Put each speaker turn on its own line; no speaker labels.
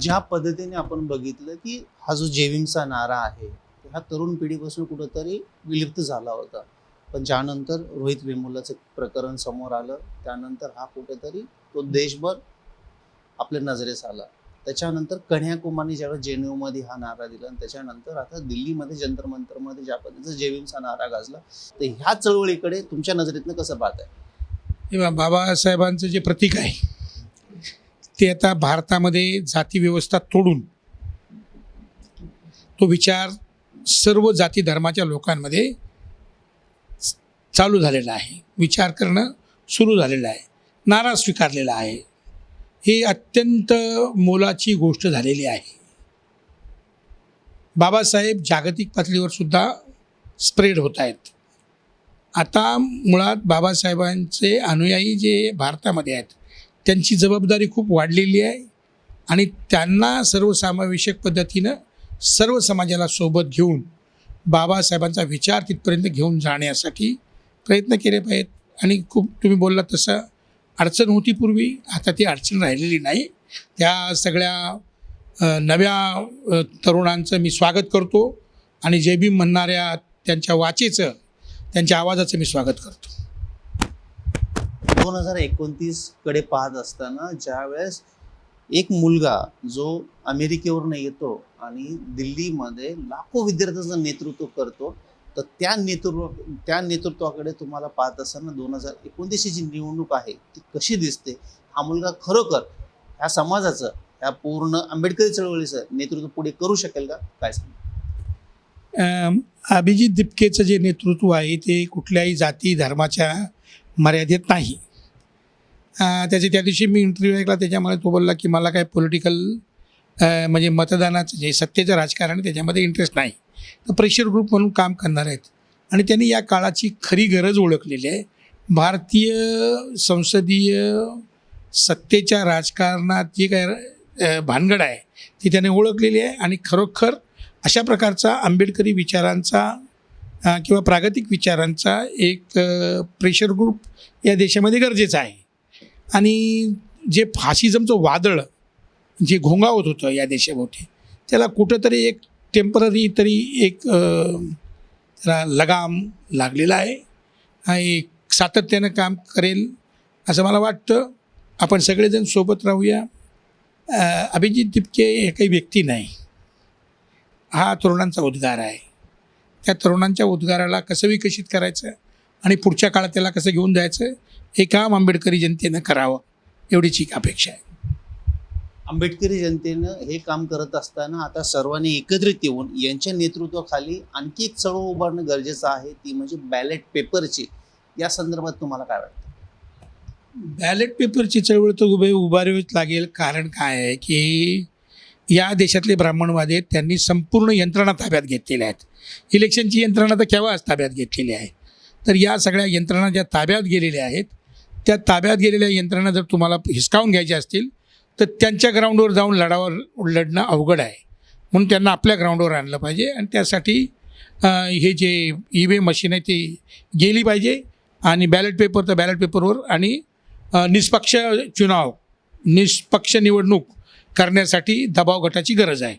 ज्या पद्धतीने आपण बघितलं की हा जो जेविमचा नारा आहे हा तरुण पिढीपासून कुठंतरी विलुप्त झाला होता, पण ज्यानंतर रोहित वेमुलाचं प्रकरण समोर आलं त्यानंतर हा कुठेतरी तो देशभर आपल्या नजरेस आला. त्याच्यानंतर कन्याकुमारी ज्यावेळेस जेएनयूमध्ये हा नारा दिला आणि त्याच्यानंतर आता दिल्लीमध्ये जंतर मंतरमध्ये ज्या पद्धतीचा जेविमचा नारा गाजला, तर ह्या चळवळीकडे तुमच्या नजरेतनं कसं पाहताय?
तेव्हा बाबासाहेबांचं जे प्रतीक आहे ते आता भारतामध्ये जाती व्यवस्था तोडून तो विचार सर्व जाती धर्माच्या लोकांमध्ये चालू झालेला आहे. विचार करणं सुरू झालेलं आहे, नारा स्वीकारलेला आहे. ही अत्यंत मोलाची गोष्ट झालेली आहे. बाबासाहेब जागतिक पातळीवर सुद्धा स्प्रेड होत आहेत. आता मुळात बाबासाहेबांचे अनुयायी जे भारतामध्ये आहेत त्यांची जबाबदारी खूप वाढलेली आहे आणि त्यांना सर्वसमावेशक पद्धतीनं सर्व समाजाला सोबत घेऊन बाबासाहेबांचा विचार तिथपर्यंत घेऊन जाण्यासाठी प्रयत्न केले पाहिजेत. आणि खूप तुम्ही बोलला तसं अडचण होती पूर्वी, आता ती अडचण राहिलेली नाही. त्या सगळ्या नव्या तरुणांचं मी स्वागत करतो आणि जय भीम म्हणणाऱ्या त्यांच्या वाचेचं, त्यांच्या आवाजाचं मी स्वागत करतो.
2029 कडे पाहत असताना ज्यावेळेस एक मुलगा जो अमेरिकेवरून येतो आणि दिल्लीमध्ये लाखो विद्यार्थ्यांचं नेतृत्व करतो, तर त्या नेतृत्वाकडे तुम्हाला पाहत असताना 2029ची जी निवडणूक आहे ती कशी दिसते? हा मुलगा खरोखर ह्या समाजाचं, ह्या पूर्ण आंबेडकरी चळवळीचं नेतृत्व पुढे करू शकेल का? काय सांग.
अभिजित दिपकेचं जे नेतृत्व आहे ते कुठल्याही जाती धर्माच्या मर्यादेत नाही. त्याचे त्या दिवशी मी इंटरव्ह्यू ऐकला, त्याच्यामुळे तो बोलला की मला काय पॉलिटिकल म्हणजे मतदानाचं जे सत्तेचं राजकारण त्याच्यामध्ये इंटरेस्ट नाही, तर प्रेशर ग्रुप म्हणून काम करणार आहेत. आणि त्यांनी या काळाची खरी गरज ओळखलेली आहे. भारतीय संसदीय सत्तेच्या राजकारणात जी काय भानगड आहे ती त्याने ओळखलेली आहे आणि खरोखर अशा प्रकारचा आंबेडकरी विचारांचा किंवा प्रागतिक विचारांचा एक प्रेशर ग्रुप या देशामध्ये गरजेचा आहे. आणि जे फाशिझमचं वादळ जे घोंगावत होतं या देशाभोवती, त्याला कुठंतरी एक टेम्पररी तरी एक त्याला लगाम लागलेला आहे. एक सातत्यानं काम करेल असं मला वाटतं. आपण सगळेजण सोबत राहूया. अभिजित दिपके हे काही व्यक्ती नाही, हा तरुणांचा उद्गार आहे. त्या तरुणांच्या उद्गाराला कसं विकसित करायचं आणि पुढच्या काळात त्याला कसं घेऊन जायचं हे काम आंबेडकरी जनतेनं करावं, एवढीच एक अपेक्षा आहे.
आंबेडकरी जनतेनं हे काम करत असताना आता सर्वांनी एकत्रित येऊन यांच्या नेतृत्वाखाली आणखी एक चळवळ उभारणं गरजेचं आहे, ती म्हणजे बॅलेट पेपरची. या संदर्भात तुम्हाला काय वाटतं?
बॅलेट पेपरची चळवळ तर उभारावीच लागेल. कारण काय आहे की या देशातले ब्राह्मणवादी आहेत, त्यांनी संपूर्ण यंत्रणा ताब्यात घेतलेल्या आहेत. इलेक्शनची यंत्रणा तर केव्हाच ताब्यात घेतलेली आहे. तर या सगळ्या यंत्रणा ज्या ताब्यात गेलेल्या आहेत, त्या ताब्यात गेलेल्या यंत्रणा जर तुम्हाला हिसकावून घ्यायच्या असतील तर त्यांच्या ग्राउंडवर जाऊन लढणं अवघड आहे. म्हणून त्यांना आपल्या ग्राउंडवर आणलं पाहिजे आणि त्यासाठी हे जे EVM मशीन आहे ती गेली पाहिजे आणि बॅलेट पेपर तर बॅलेट पेपरवर आणि निष्पक्ष निवडणूक करण्यासाठी दबाव गटाची गरज आहे.